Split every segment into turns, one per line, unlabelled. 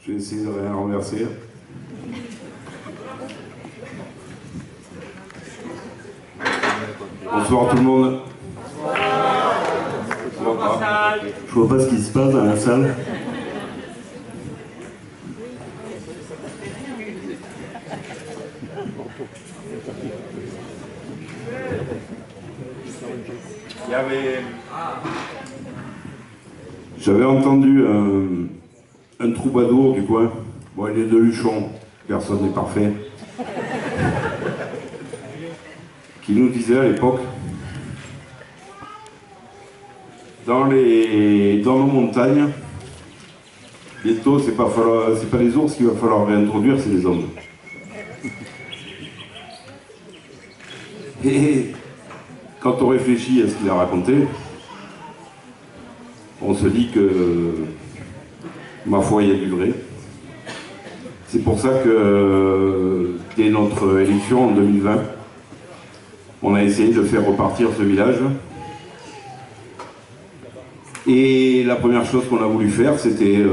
Je vais essayer de rien renverser. Bonsoir tout le monde. Je vois pas ce qui se passe dans la salle. J'avais entendu un troubadour du coin. Bon, il est de Luchon, personne n'est parfait. Qui nous disait à l'époque, dans nos montagnes, bientôt c'est pas les ours qu'il va falloir réintroduire, c'est les hommes. Et quand on réfléchit à ce qu'il a raconté, on se dit que, ma foi, il y a du vrai. C'est pour ça que, dès notre élection en 2020, on a essayé de faire repartir ce village. Et la première chose qu'on a voulu faire, c'était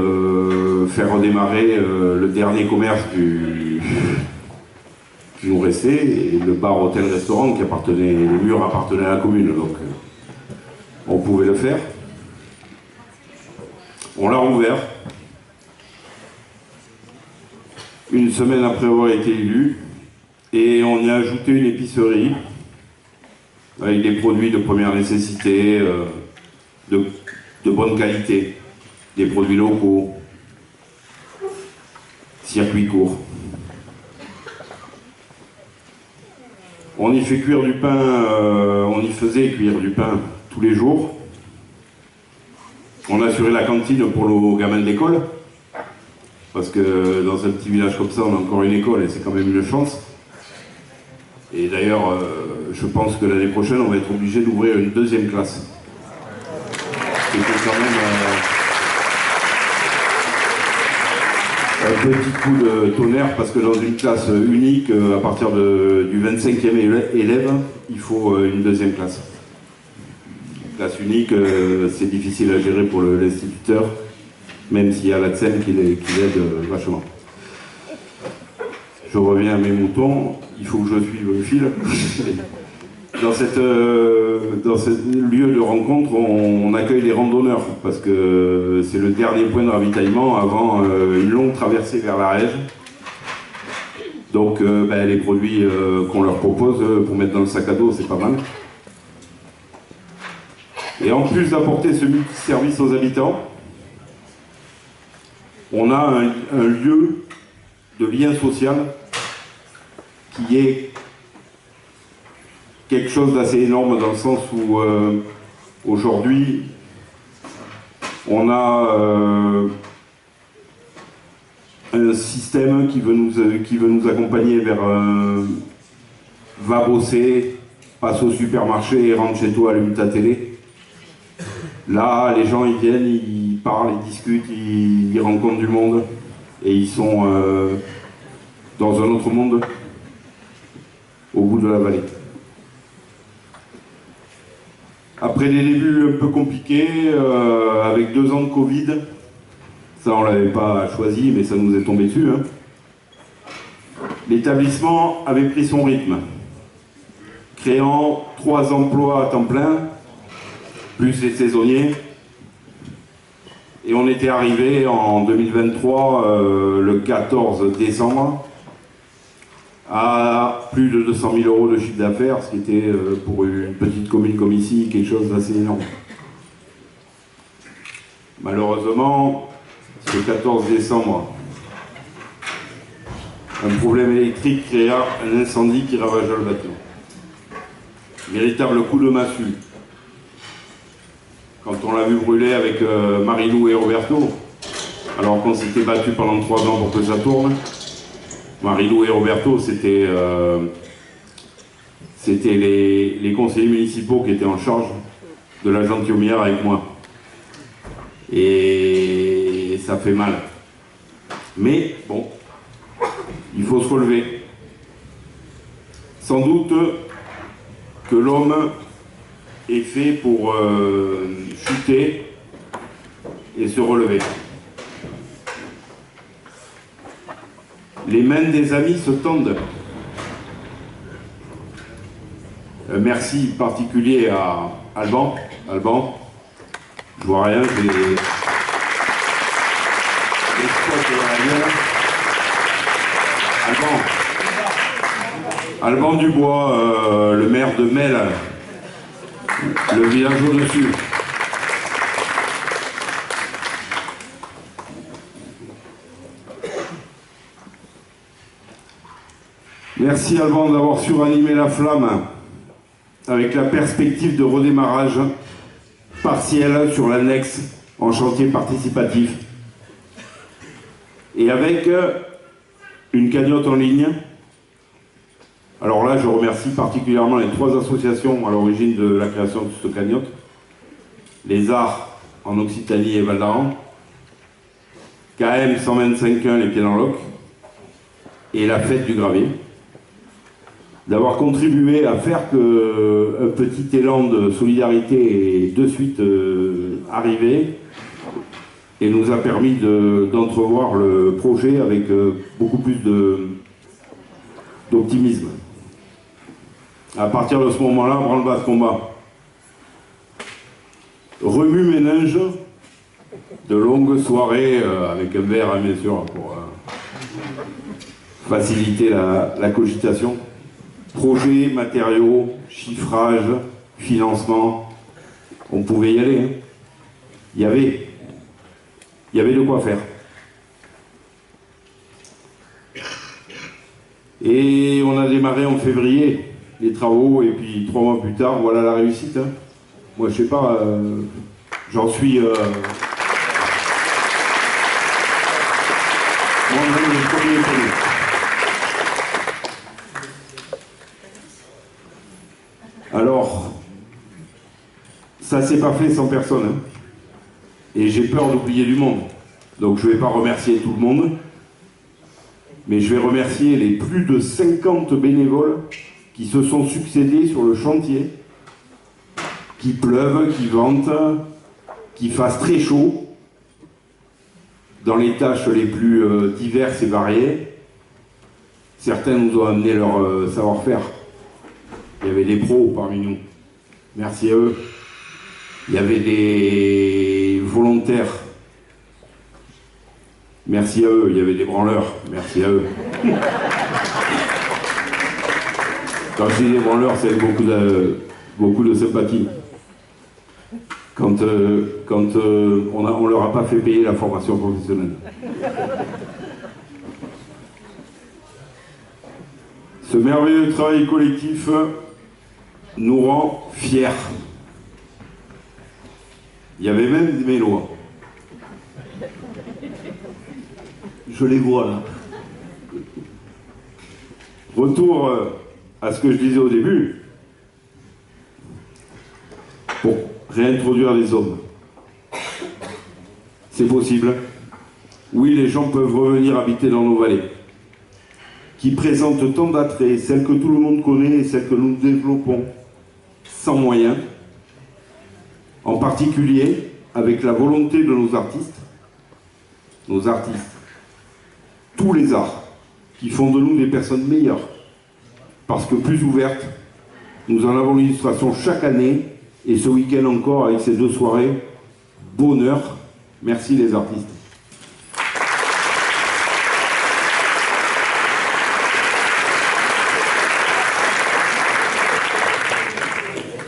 faire redémarrer le dernier commerce qui nous restait, et le bar hôtel restaurant les murs appartenaient à la commune, donc on pouvait le faire. On l'a rouvert. Une semaine après avoir été élu, et on y a ajouté une épicerie avec des produits de première nécessité, de bonne qualité, des produits locaux, circuit court. On y fait cuire du pain, on y faisait cuire du pain tous les jours. On a assuré la cantine pour nos gamins de l'école, parce que dans un petit village comme ça, on a encore une école et c'est quand même une chance. Et d'ailleurs, je pense que l'année prochaine, on va être obligé d'ouvrir une deuxième classe. C'est quand même un petit coup de tonnerre, parce que dans une classe unique, à partir du 25e élève, il faut une deuxième classe. Classe unique, c'est difficile à gérer pour l'instituteur, même s'il y a l'ADSEM qui l'aide vachement. Je reviens à mes moutons, il faut que je suive le fil. Dans ce lieu de rencontre, on accueille les randonneurs, parce que c'est le dernier point de ravitaillement avant une longue traversée vers l'Ariège. Donc les produits qu'on leur propose pour mettre dans le sac à dos, c'est pas mal. Et en plus d'apporter ce multiservice aux habitants, on a un lieu de lien social qui est quelque chose d'assez énorme, dans le sens où aujourd'hui on a un système qui veut nous accompagner vers va bosser, passe au supermarché et rentre chez toi, allume ta télé. Là, les gens ils viennent, ils parlent, ils discutent, ils rencontrent du monde et ils sont dans un autre monde au bout de la vallée. Après des débuts un peu compliqués, avec 2 ans de Covid, ça on l'avait pas choisi, mais ça nous est tombé dessus, hein. L'établissement avait pris son rythme, créant 3 emplois à temps plein, plus les saisonniers. Et on était arrivé en 2023, le 14 décembre, à plus de 200 000 € de chiffre d'affaires, ce qui était pour une petite commune comme ici quelque chose d'assez énorme. Malheureusement, ce 14 décembre, un problème électrique créa un incendie qui ravagea le bâtiment. Véritable coup de massue. Quand on l'a vu brûler avec Marie-Lou et Roberto, alors qu'on s'était battu pendant 3 ans pour que ça tourne, Marie-Lou et Roberto, c'était les conseillers municipaux qui étaient en charge de la gentilhommière avec moi. Et ça fait mal. Mais bon, il faut se relever. Sans doute que l'homme est fait pour chuter et se relever. Les mains des amis se tendent. Merci particulier à Alban. Alban, je vois rien, j'ai les spots de la gueule. Alban Dubois, le maire de Mel, le village au-dessus. Merci Alban d'avoir su ranimer la flamme avec la perspective de redémarrage partiel sur l'annexe en chantier participatif et avec une cagnotte en ligne. Alors là, je remercie particulièrement les 3 associations à l'origine de la création de cette cagnotte. Les Arts en Occitanie et Val d'Aran, KM 125.1 Les Pieds dans l'Oc et la Fête du Gravier, d'avoir contribué à faire qu'un petit élan de solidarité est de suite arrivé et nous a permis d'entrevoir le projet avec beaucoup plus d'optimisme. À partir de ce moment-là, branle-bas de combat. Remue-ménage, de longues soirées avec un verre, bien sûr, pour faciliter la cogitation. Projet, matériaux, chiffrage, financement, on pouvait y aller. Hein. Il y avait de quoi faire. Et on a démarré en février les travaux, et puis 3 mois plus tard, voilà la réussite. Hein. Moi, je sais pas, j'en suis... Moi, même les premiers étonnés. Alors, ça s'est pas fait sans personne. Hein. Et j'ai peur d'oublier du monde. Donc je ne vais pas remercier tout le monde. Mais je vais remercier les plus de 50 bénévoles qui se sont succédés sur le chantier. Qu'il pleuve, qu'il vente, qu'il fasse très chaud. Dans les tâches les plus diverses et variées. Certains nous ont amené leur savoir-faire. Il y avait des pros parmi nous. Merci à eux. Il y avait des volontaires. Merci à eux. Il y avait des branleurs. Merci à eux. Quand je dis des branleurs, c'est avec beaucoup de sympathie. Quand on leur a pas fait payer la formation professionnelle. Ce merveilleux travail collectif nous rend fiers. Il y avait même des mélois. Je les vois là. Retour à ce que je disais au début. Pour réintroduire les hommes. C'est possible. Oui, les gens peuvent revenir habiter dans nos vallées, qui présentent tant d'attraits, celles que tout le monde connaît et celles que nous développons sans moyens, en particulier avec la volonté de nos artistes, tous les arts, qui font de nous des personnes meilleures, parce que plus ouvertes. Nous en avons l'illustration chaque année, et ce week-end encore avec ces 2 soirées. Bonheur, merci les artistes.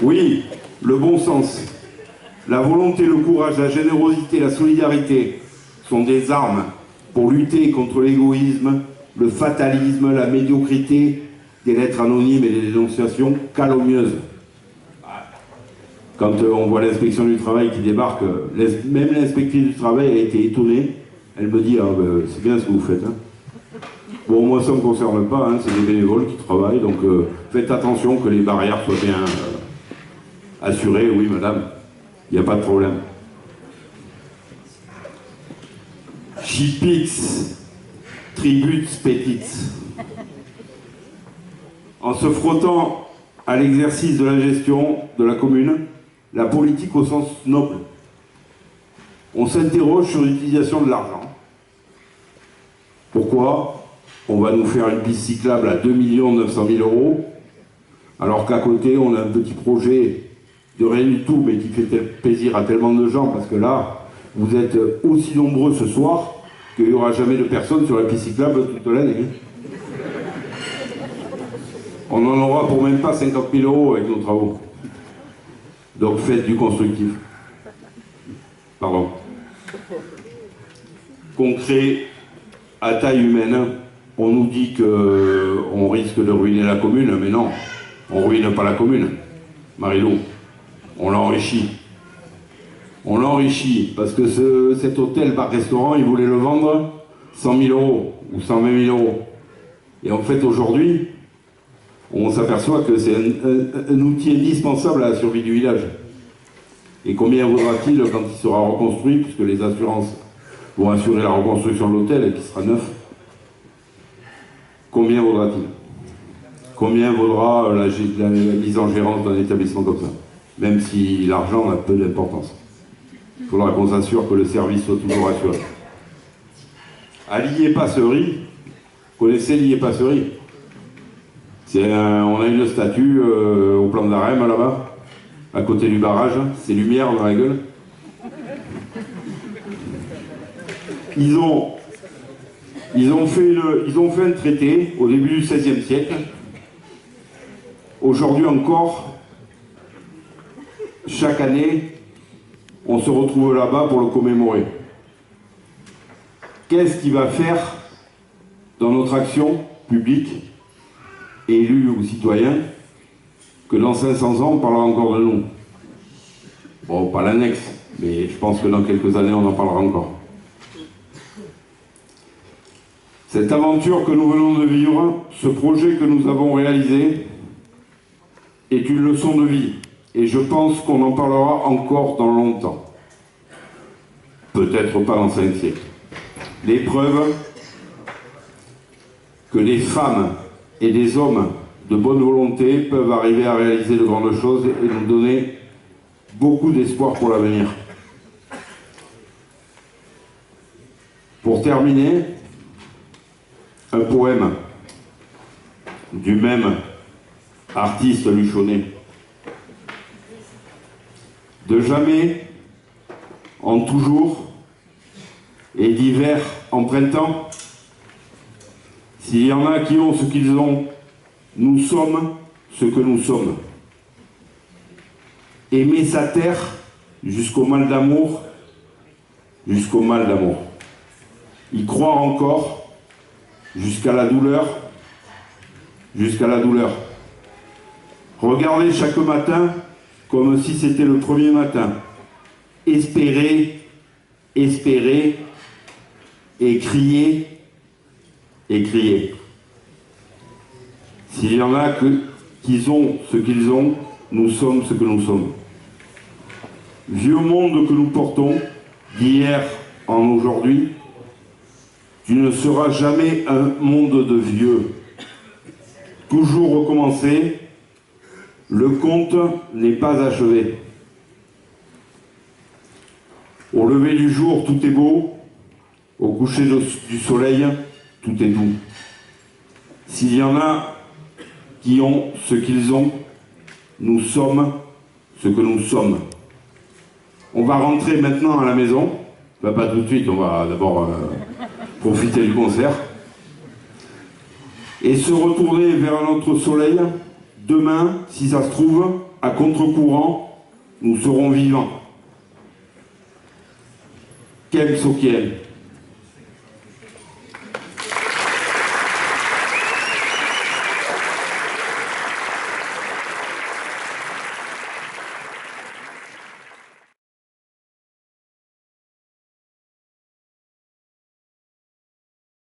Oui, le bon sens, la volonté, le courage, la générosité, la solidarité sont des armes pour lutter contre l'égoïsme, le fatalisme, la médiocrité, des lettres anonymes et des dénonciations calomnieuses. Quand on voit l'inspection du travail qui débarque, même l'inspectrice du travail a été étonnée. Elle me dit, ah, ben, c'est bien ce que vous faites. Hein. Bon, moi ça ne me concerne pas, hein, c'est des bénévoles qui travaillent, donc faites attention que les barrières soient bien assurées. Oui, madame, il n'y a pas de problème. Chipix, tribut petits. En se frottant à l'exercice de la gestion de la commune, la politique au sens noble, on s'interroge sur l'utilisation de l'argent. Pourquoi? on va nous faire une piste cyclable à 2 900 000 €, alors qu'à côté, on a un petit projet de rien du tout, mais qui fait plaisir à tellement de gens, parce que là, vous êtes aussi nombreux ce soir qu'il n'y aura jamais de personnes sur la piste cyclable toute l'année. On n'en aura pour même pas 50 000 € avec nos travaux. Donc faites du constructif. Pardon. Concret, à taille humaine, on nous dit qu'on risque de ruiner la commune, mais non, on ne ruine pas la commune. Marilou, on l'enrichit. On l'enrichit parce que cet hôtel bar-restaurant, il voulait le vendre 100 000 € ou 120 000 €. Et en fait, aujourd'hui, on s'aperçoit que c'est un outil indispensable à la survie du village. Et combien vaudra-t-il quand il sera reconstruit, puisque les assurances vont assurer la reconstruction de l'hôtel et qui sera neuf? Combien vaudra-t-il? Combien vaudra la mise en gérance d'un établissement comme ça? Même si l'argent a peu d'importance. Il faudra qu'on s'assure que le service soit toujours assuré. À Lié-Passerie, vous connaissez Lié-Passerie? On a une statue au plan d'Arême là-bas, à côté du barrage, c'est lumière dans la gueule. Ils ont fait un traité au début du XVIe siècle. Aujourd'hui encore, chaque année, on se retrouve là-bas pour le commémorer. Qu'est-ce qu'il va faire dans notre action publique, élus ou citoyens, que dans 500 ans, on parlera encore de nous? Bon, pas l'annexe, mais je pense que dans quelques années, on en parlera encore. Cette aventure que nous venons de vivre, ce projet que nous avons réalisé, est une leçon de vie. Et je pense qu'on en parlera encore dans longtemps. Peut-être pas dans 5 siècles. L'épreuve que des femmes et des hommes de bonne volonté peuvent arriver à réaliser de grandes choses et nous donner beaucoup d'espoir pour l'avenir. Pour terminer, un poème du même artiste Luchonnet. De jamais, en toujours, et d'hiver en printemps, s'il y en a qui ont ce qu'ils ont, nous sommes ce que nous sommes. Aimer sa terre jusqu'au mal d'amour, jusqu'au mal d'amour. Y croire encore jusqu'à la douleur, jusqu'à la douleur. Regarder chaque matin comme si c'était le premier matin. Espérer, espérer, et crier, et crier. S'il y en a qui ont ce qu'ils ont, nous sommes ce que nous sommes. Vieux monde que nous portons, d'hier en aujourd'hui, tu ne seras jamais un monde de vieux. Toujours recommencer, le conte n'est pas achevé. Au lever du jour, tout est beau. Au coucher du soleil, tout est doux. S'il y en a qui ont ce qu'ils ont, nous sommes ce que nous sommes. On va rentrer maintenant à la maison. Bah, pas tout de suite, on va d'abord profiter du concert. Et se retourner vers notre soleil. Demain, si ça se trouve, à contre-courant, nous serons vivants. Quel Sokiem.